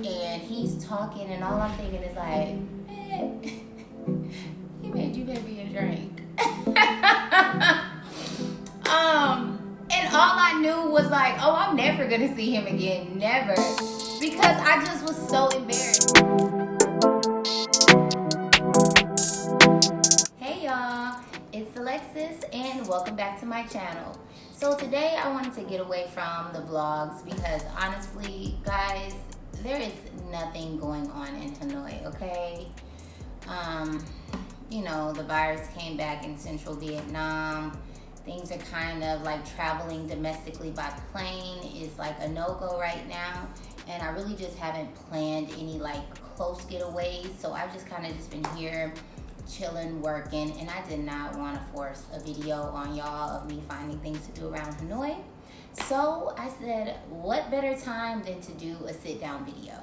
and he's talking, and all I'm thinking is like, man, he made you baby a drink. And all I knew was like, oh, I'm never gonna see him again, never, because I just was so embarrassed. Hey y'all, it's Alexis, and welcome back to my channel. So today I wanted to get away from the vlogs because honestly, guys, there is nothing going on in Hanoi, okay? You know, the virus came back in central Vietnam. Things are kind of like traveling domestically by plane is like a no-go right now. And I really just haven't planned any like close getaways. So I've just kind of just been here chilling, working, and I did not want to force a video on y'all of me finding things to do around Hanoi. So I said, what better time than to do a sit-down video?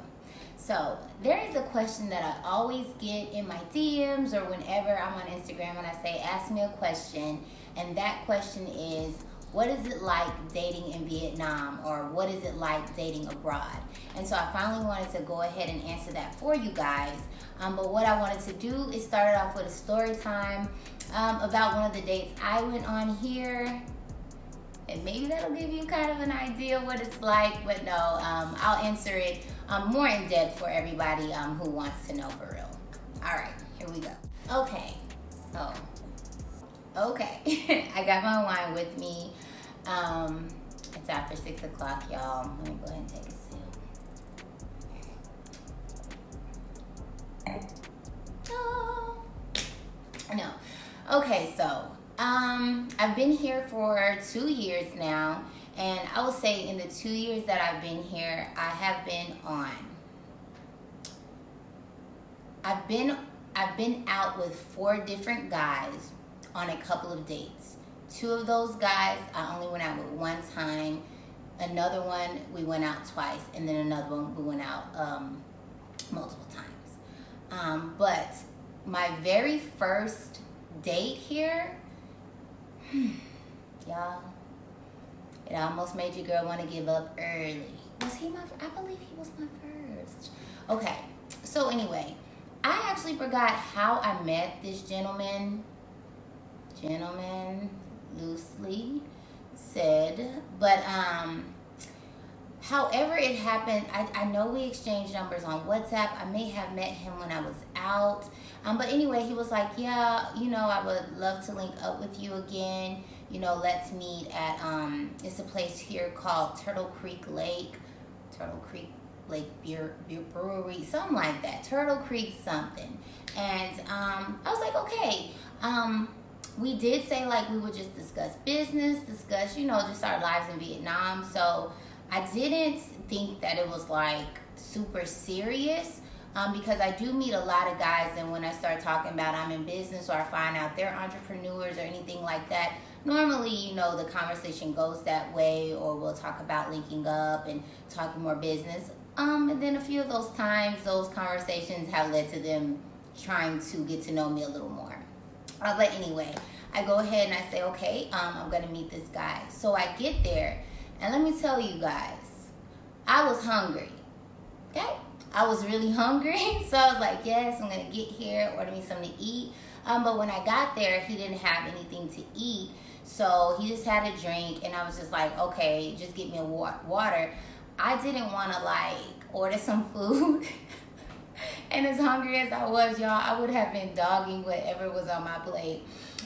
So there is a question that I always get in my DMs or whenever I'm on Instagram and I say, ask me a question. And that question is, what is it like dating in Vietnam, or what is it like dating abroad? And so I finally wanted to go ahead and answer that for you guys. But what I wanted to do is start off with a story time about one of the dates I went on here. And maybe that'll give you kind of an idea what it's like. But no, I'll answer it more in depth for everybody who wants to know for real. All right, here we go. Okay. Okay. I got my wine with me. It's after 6 o'clock, y'all. Let me go ahead and take a sip. Oh. No. Okay, so I've been here for 2 years now, and I will say in the 2 years that I've been here, I've been out with 4 different guys on a couple of dates. 2 of those guys I only went out with one time. Another one we went out twice, and then another one we went out multiple times. But my very first date here, y'all, it almost made your girl want to give up early. Was he I believe he was my first. Okay, so anyway, I actually forgot how I met this gentleman, loosely said, but however it happened, I know we exchanged numbers on WhatsApp. I may have met him when I was out, but anyway, he was like, yeah, you know, I would love to link up with you again. You know, let's meet at it's a place here called Turtle Creek Lake Beer Brewery, something like that, Turtle Creek something. And I was like, okay. We did say like we would just discuss business, you know, just our lives in Vietnam. So I didn't think that it was like super serious because I do meet a lot of guys, and when I start talking about I'm in business or I find out they're entrepreneurs or anything like that, normally, you know, the conversation goes that way, or we'll talk about linking up and talking more business. And then a few of those times, those conversations have led to them trying to get to know me a little more. But anyway, I go ahead and I say, okay, I'm going to meet this guy. So I get there, and let me tell you guys, I was hungry. Okay? I was really hungry. So I was like, yes, I'm going to get here, order me something to eat. But when I got there, he didn't have anything to eat. So he just had a drink, and I was just like, okay, just get me a water. I didn't want to like order some food. And as hungry as I was, y'all, I would have been dogging whatever was on my plate.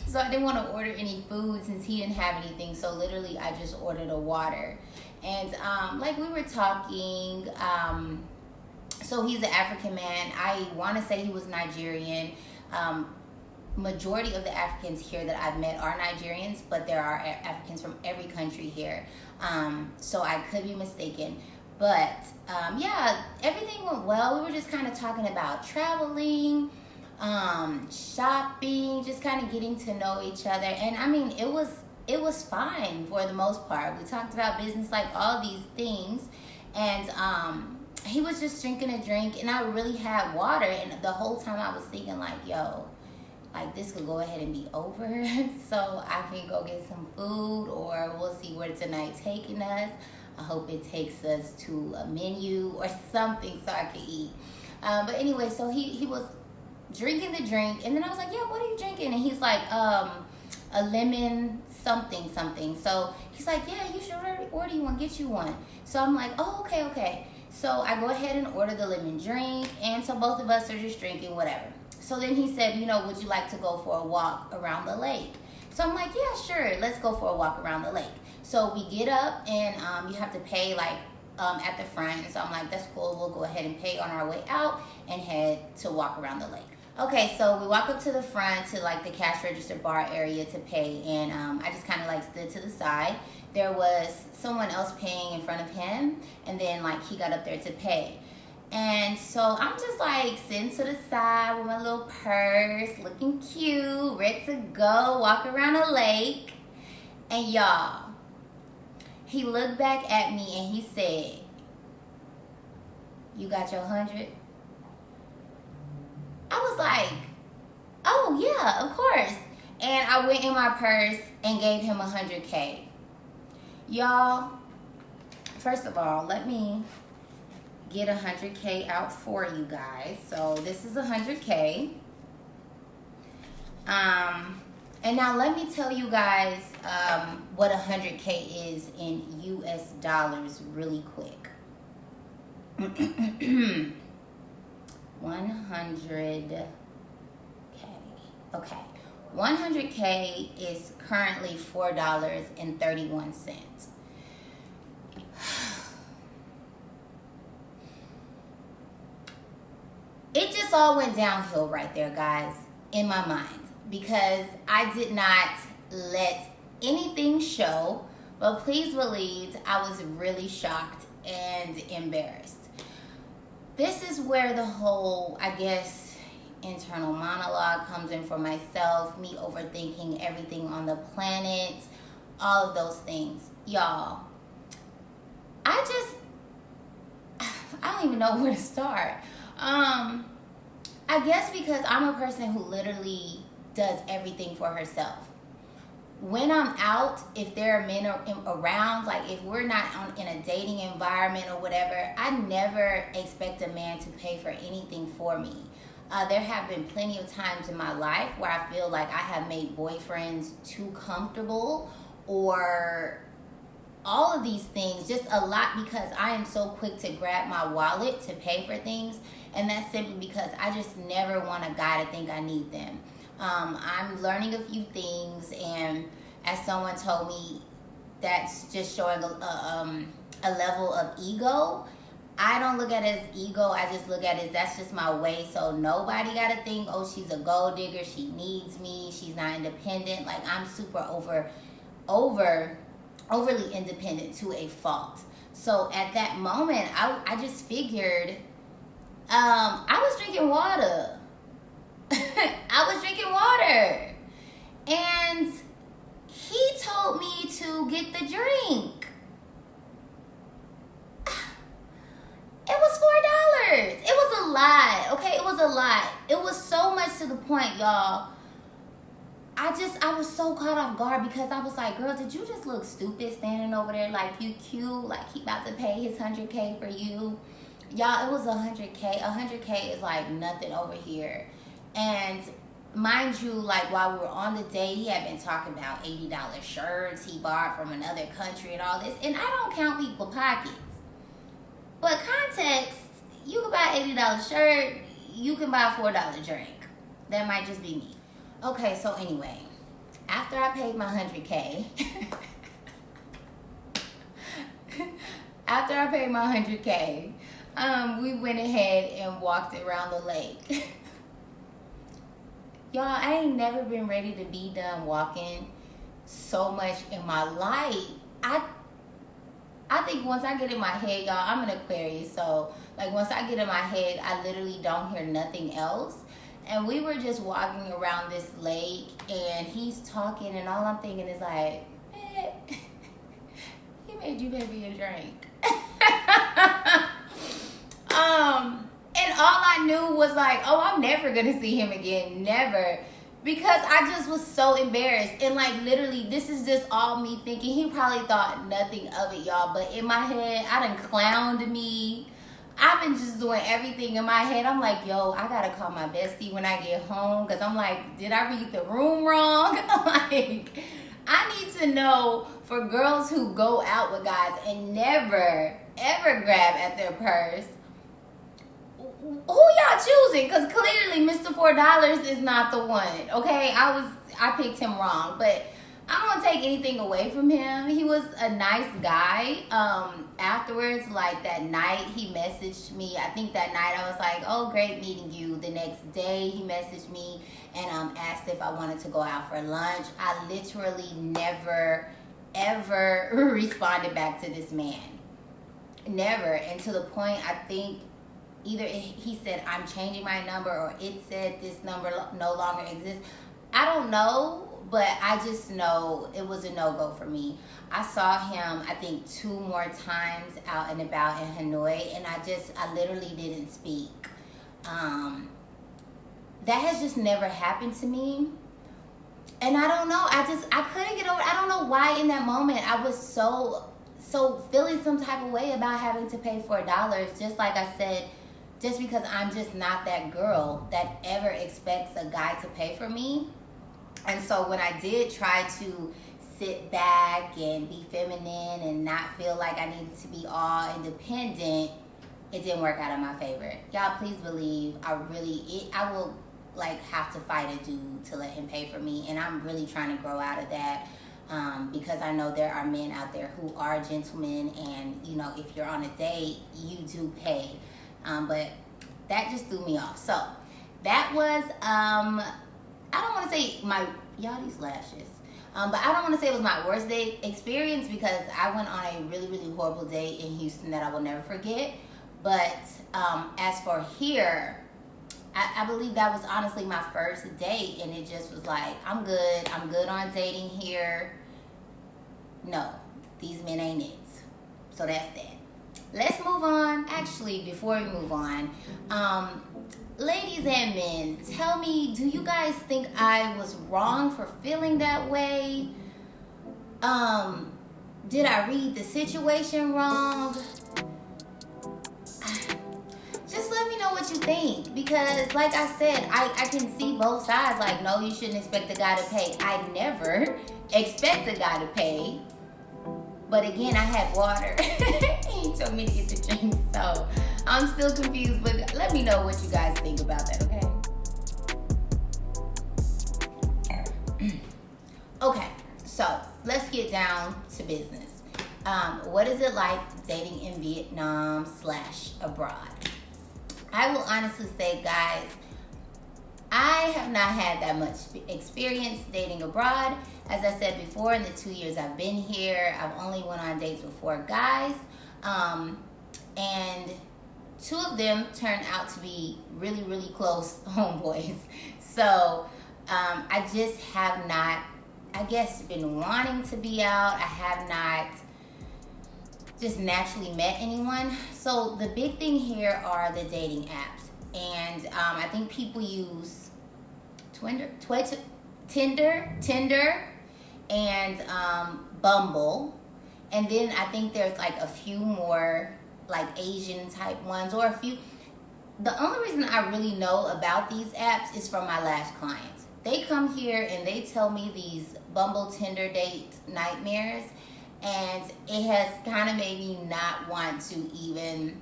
So I didn't want to order any food since he didn't have anything. So literally, I just ordered a water. And like we were talking, so he's an African man. I want to say he was Nigerian. Majority of the Africans here that I've met are Nigerians, but there are Africans from every country here. So I could be mistaken. But yeah, everything went well. We were just kind of talking about traveling, shopping, just kind of getting to know each other. And I mean, it was fine for the most part. We talked about business, like all these things. And he was just drinking a drink, and I really had water. And the whole time I was thinking like, yo, like this could go ahead and be over. So I can go get some food, or we'll see where tonight's taking us. I hope it takes us to a menu or something so I can eat. But anyway, so he was drinking the drink, and then I was like, yeah, what are you drinking? And he's like, a lemon something. So he's like, yeah, you should order you one, get you one. So I'm like, oh, okay. So I go ahead and order the lemon drink, and so both of us are just drinking whatever. So then he said, would you like to go for a walk around the lake? So I'm like, yeah, sure, let's go for a walk around the lake. So we get up, and you have to pay at the front. And so I'm like, that's cool, we'll go ahead and pay on our way out and head to walk around the lake. Okay, so we walk up to the front to the cash register bar area to pay, and I just kind of stood to the side. There was someone else paying in front of him, and then he got up there to pay. And so I'm just sitting to the side with my little purse, looking cute, ready to go walk around a lake. And y'all, he looked back at me and he said, you got your 100? I was like, oh yeah, of course. And I went in my purse and gave him 100K. Y'all, first of all, let me get 100K out for you guys. So this is 100K. And now let me tell you guys what 100K is in US dollars really quick. 100K. Okay. 100K is currently $4.31. It just all went downhill right there, guys, in my mind, because I did not let anything show, but please believe I was really shocked and embarrassed. This is where the whole, I guess, internal monologue comes in for myself, me overthinking everything on the planet, all of those things. Y'all, I don't even know where to start. I guess because I'm a person who literally does everything for herself. When I'm out, if there are men around, if we're not in a dating environment or whatever, I never expect a man to pay for anything for me. There have been plenty of times in my life where I feel like I have made boyfriends too comfortable, or all of these things, just a lot, because I am so quick to grab my wallet to pay for things, and that's simply because I just never want a guy to think I need them. I'm learning a few things, and as someone told me, that's just showing a level of ego. I don't look at it as ego. I just look at it as that's just my way. So nobody got to think, oh, she's a gold digger, she needs me, she's not independent. I'm super overly independent to a fault. So at that moment, I just figured I was drinking water. I was drinking water. And he told me to get the drink. It was $4. It was a lot. Okay, it was a lot. It was so much to the point, y'all. I was so caught off guard, because I was like, girl, did you just look stupid standing over there you cute, he about to pay his 100K for you? Y'all, it was 100K. 100K is nothing over here. And mind you, while we were on the date, he had been talking about $80 shirts he bought from another country and all this. And I don't count people's pockets. But context, you can buy an $80 shirt, you can buy a $4 drink. That might just be me. Okay, so anyway, after I paid my 100K, we went ahead and walked around the lake. Y'all, I ain't never been ready to be done walking so much in my life. I think once I get in my head, y'all, I'm an Aquarius, so once I get in my head, I literally don't hear nothing else. And we were just walking around this lake, and he's talking, and all I'm thinking is he made you pay for your drink. And all I knew was oh, I'm never gonna see him again, never, because I just was so embarrassed. And like literally, this is just all me thinking. He probably thought nothing of it, y'all. But in my head, I done clowned me. I've been just doing everything in my head. I'm like, yo, I gotta call my bestie when I get home. Because I'm like, did I read the room wrong? Like, I need to know, for girls who go out with guys and never, ever grab at their purse, who y'all choosing? Because clearly Mr. $4 is not the one. Okay, I picked him wrong, but I don't want to take anything away from him. He was a nice guy. Afterwards, like that night, he messaged me. I think that night I was like, oh, great meeting you. The next day, he messaged me and asked if I wanted to go out for lunch. I literally never, ever responded back to this man. Never. And to the point, I think either he said, I'm changing my number, or it said this number no longer exists. I don't know. But I just know it was a no-go for me. I saw him, I think, 2 more times out and about in Hanoi, and I literally didn't speak. That has just never happened to me. And I don't know, I couldn't get over it. I don't know why in that moment I was so feeling some type of way about having to pay $4. Just like I said, just because I'm just not that girl that ever expects a guy to pay for me. And so when I did try to sit back and be feminine and not feel like I needed to be all independent, it didn't work out in my favor. Y'all, please believe I will like have to fight a dude to let him pay for me. And I'm really trying to grow out of that because I know there are men out there who are gentlemen, and you know, if you're on a date, you do pay. But that just threw me off. So that was I don't want to say y'all, these lashes. But I don't want to say it was my worst date experience, because I went on a really, really horrible date in Houston that I will never forget. But as for here, I believe that was honestly my first date, and it just was like, I'm good on dating here. No, these men ain't it. So that's that. Let's move on. Actually, before we move on, ladies and men, tell me, do you guys think I was wrong for feeling that way? Did I read the situation wrong? Just let me know what you think, because like I said, I can see both sides. Like, no, you shouldn't expect the guy to pay. I never expect the guy to pay. But again, I had water. He told me to get the drink, so I'm still confused. But let me know what you guys think about that, okay? Okay, so let's get down to business. What is it like dating in Vietnam / abroad? I will honestly say, guys, I have not had that much experience dating abroad. As I said before, in the 2 years I've been here, I've only went on dates with 4 guys. And 2 of them turned out to be really, really close homeboys. So I just have not, I guess, been wanting to be out. I have not just naturally met anyone. So the big thing here are the dating apps. And I think people use Tinder, and Bumble. And then I think there's like a few more like Asian type ones, or a few. The only reason I really know about these apps is from my last clients. They come here and they tell me these Bumble, Tinder date nightmares, and it has kind of made me not want to even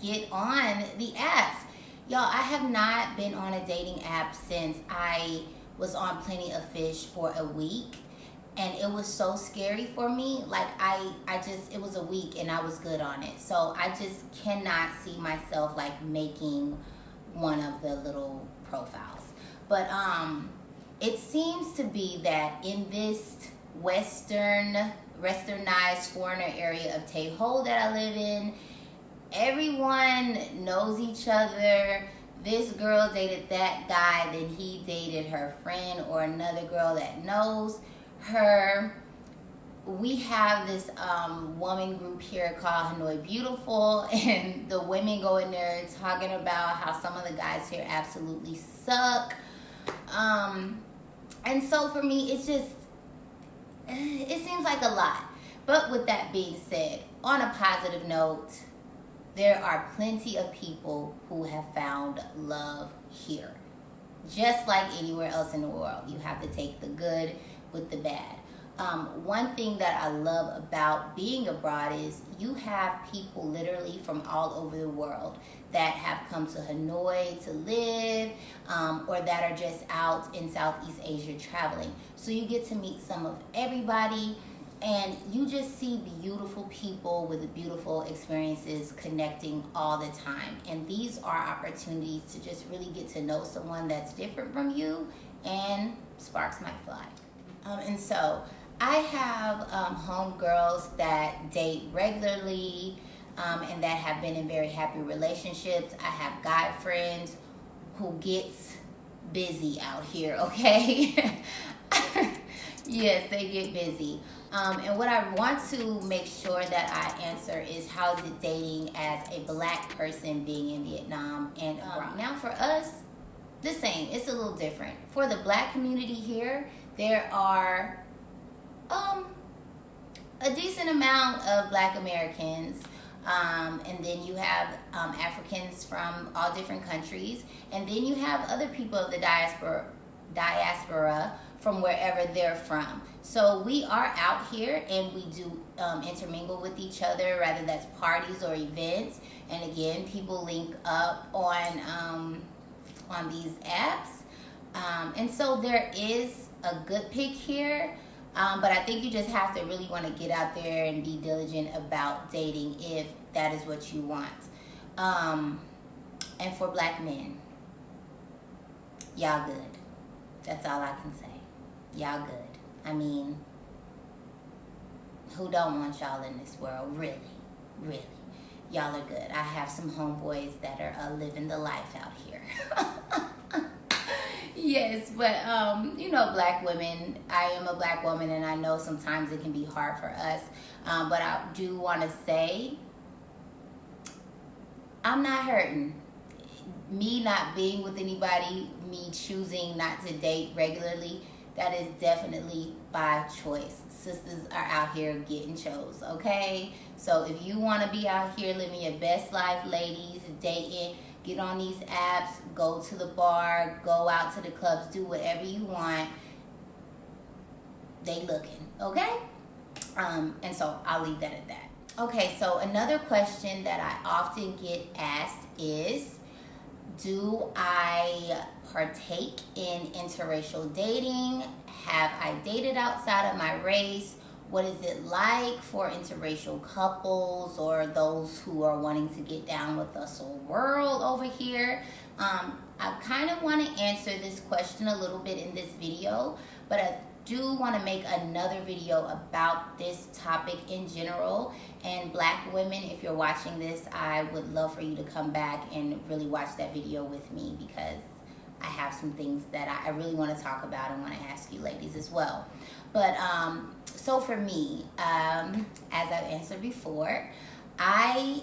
get on the apps. Y'all, I have not been on a dating app since I was on Plenty of Fish for a week, and it was so scary for me. Like it was a week and I was good on it. So I just cannot see myself like making one of the little profiles. But it seems to be that in this westernized foreigner area of Tahoe that I live in, everyone knows each other. This girl dated that guy, then he dated her friend or another girl that knows her. We have this woman group here called Hanoi Beautiful, and the women go in there talking about how some of the guys here absolutely suck. And so for me, it's just, it seems like a lot. But with that being said, on a positive note, there are plenty of people who have found love here. Just like anywhere else in the world, you have to take the good with the bad. One thing that I love about being abroad is you have people literally from all over the world that have come to Hanoi to live, or that are just out in Southeast Asia traveling. So you get to meet some of everybody, and you just see beautiful people with beautiful experiences connecting all the time. And these are opportunities to just really get to know someone that's different from you, and sparks might fly. And so I have homegirls that date regularly, and that have been in very happy relationships. I have guy friends who gets busy out here, okay? Yes, they get busy. And what I want to make sure that I answer is, how is it dating as a Black person being in Vietnam and abroad? Now for us, the same. It's a little different. For the Black community here, there are a decent amount of Black Americans, and then you have Africans from all different countries, and then you have other people of the diaspora from wherever they're from. So we are out here, and we do intermingle with each other, whether that's parties or events. And again, people link up on these apps, and so there is a good pick here. But I think you just have to really want to get out there and be diligent about dating if that is what you want. And for Black men, y'all good. That's all I can say. Y'all good. I mean, who don't want y'all in this world? Really, really. Y'all are good. I have some homeboys that are living the life out here. Yes, but Black women, I am a Black woman, and I know sometimes it can be hard for us, but I do want to say, I'm not hurting. Me not being with anybody, me choosing not to date regularly, that is definitely by choice. Sisters are out here getting chose, okay? So if you want to be out here living your best life, ladies, dating, get on these apps, go to the bar, go out to the clubs, do whatever you want. They looking, okay? And so I'll leave that at that. Okay, so another question that I often get asked is, do I partake in interracial dating? Have I dated outside of my race? What is it like for interracial couples or those who are wanting to get down with us a world over here? I kind of want to answer this question a little bit in this video, but I do want to make another video about this topic in general. And Black women, if you're watching this, I would love for you to come back and really watch that video with me, because I have some things that I really want to talk about and want to ask you ladies as well. But so for me, as I've answered before, I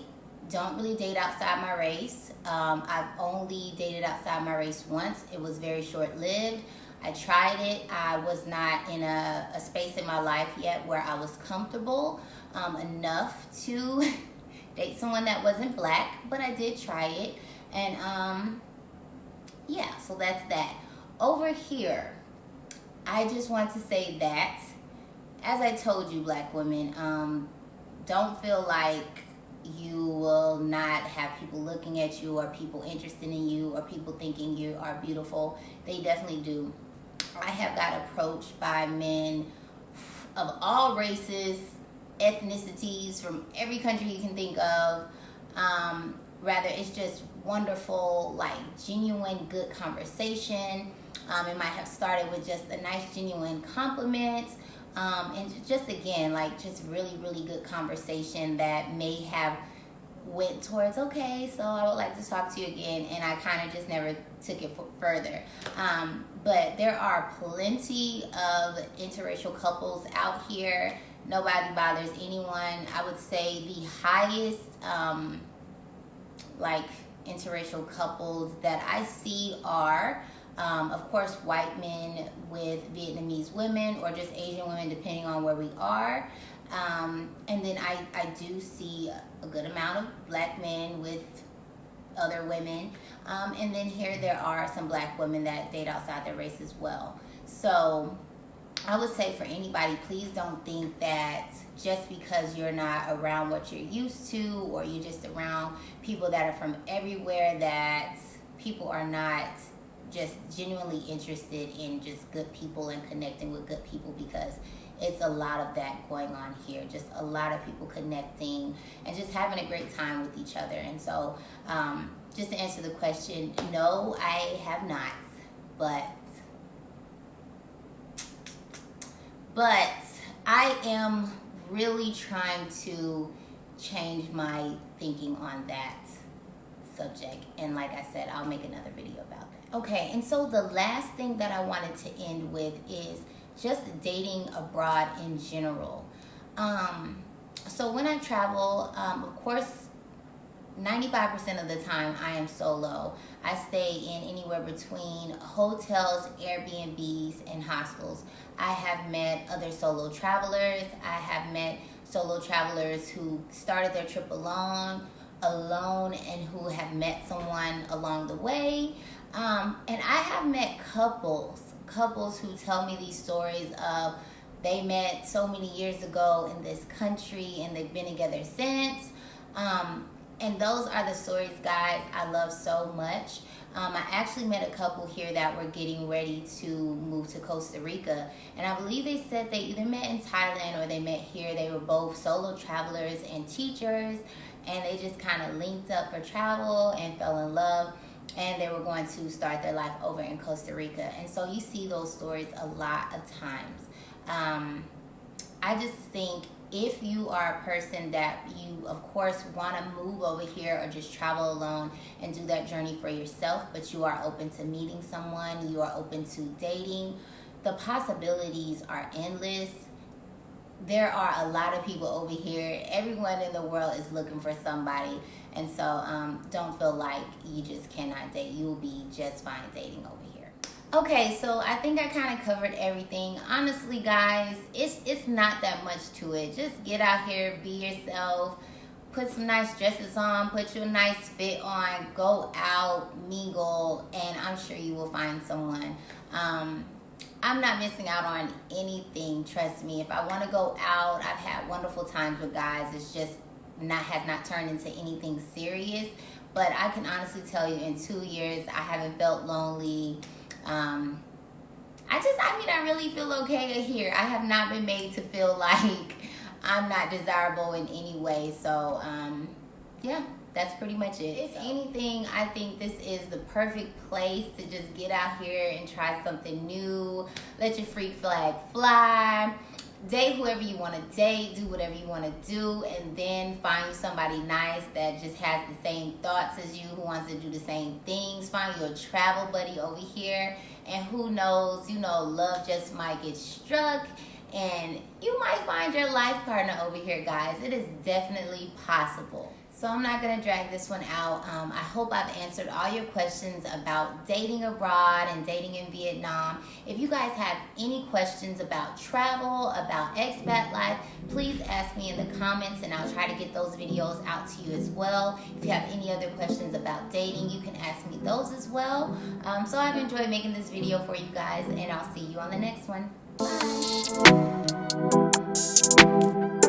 don't really date outside my race. I've only dated outside my race once. It was very short-lived. I tried it. I was not in a space in my life yet where I was comfortable enough to date someone that wasn't Black, but I did try it. And yeah, so that's that. Over here, I just want to say that, as I told you, Black women, don't feel like you will not have people looking at you, or people interested in you, or people thinking you are beautiful. They definitely do. I have got approached by men of all races, ethnicities, from every country you can think of. Rather, it's just wonderful, like genuine, good conversation. It might have started with just a nice, genuine compliment. And just again, like just really, really good conversation that may have went towards, okay, so I would like to talk to you again, and I kind of just never took it further. But there are plenty of interracial couples out here. Nobody bothers anyone. I would say the highest like interracial couples that I see are Of course, white men with Vietnamese women, or just Asian women, depending on where we are. And then I do see a good amount of black men with other women. And then here there are some black women that date outside their race as well. So I would say for anybody, please don't think that just because you're not around what you're used to, or you're just around people that are from everywhere, that people are not just genuinely interested in just good people and connecting with good people, because it's a lot of that going on here. Just a lot of people connecting and just having a great time with each other. And so just to answer the question, no, I have not, but I am really trying to change my thinking on that subject. And like I said, I'll make another video about that. Okay, and so the last thing that I wanted to end with is just dating abroad in general. So when I travel, of course, 95% of the time I am solo. I stay in anywhere between hotels, Airbnbs, and hostels. I have met other solo travelers. I have met solo travelers who started their trip alone, and who have met someone along the way. And I have met couples who tell me these stories of they met so many years ago in this country and they've been together since. And those are the stories, guys, I love so much. I actually met a couple here that were getting ready to move to Costa Rica. And I believe they said they either met in Thailand or they met here. They were both solo travelers and teachers. And they just kind of linked up for travel and fell in love. And they were going to start their life over in Costa Rica. And so you see those stories a lot of times. I just think if you are a person that you, of course, want to move over here or just travel alone and do that journey for yourself, but you are open to meeting someone, you are open to dating, the possibilities are endless. There are a lot of people over here. Everyone in the world is looking for somebody. And so don't feel like you just cannot date. You will be just fine dating over here. Okay, so I think I kind of covered everything. Honestly, guys, it's not that much to it. Just get out here, be yourself, put some nice dresses on, put your nice fit on, go out, mingle, and I'm sure you will find someone. I'm not missing out on anything, trust me. If I want to go out, I've had wonderful times with guys. It's just has not turned into anything serious. But I can honestly tell you, in 2 years, I haven't felt lonely. I really feel okay here. I have not been made to feel like I'm not desirable in any way. So, yeah, that's pretty much it. If anything, I think this is the perfect place to just get out here and try something new. Let your freak flag fly. Date whoever you want to date, do whatever you want to do, and then find you somebody nice that just has the same thoughts as you, who wants to do the same things. Find you a travel buddy over here, and who knows, love just might get struck, and you might find your life partner over here, guys. It is definitely possible. So I'm not going to drag this one out. I hope I've answered all your questions about dating abroad and dating in Vietnam. If you guys have any questions about travel, about expat life, please ask me in the comments and I'll try to get those videos out to you as well. If you have any other questions about dating, you can ask me those as well. So I've enjoyed making this video for you guys, and I'll see you on the next one. Bye.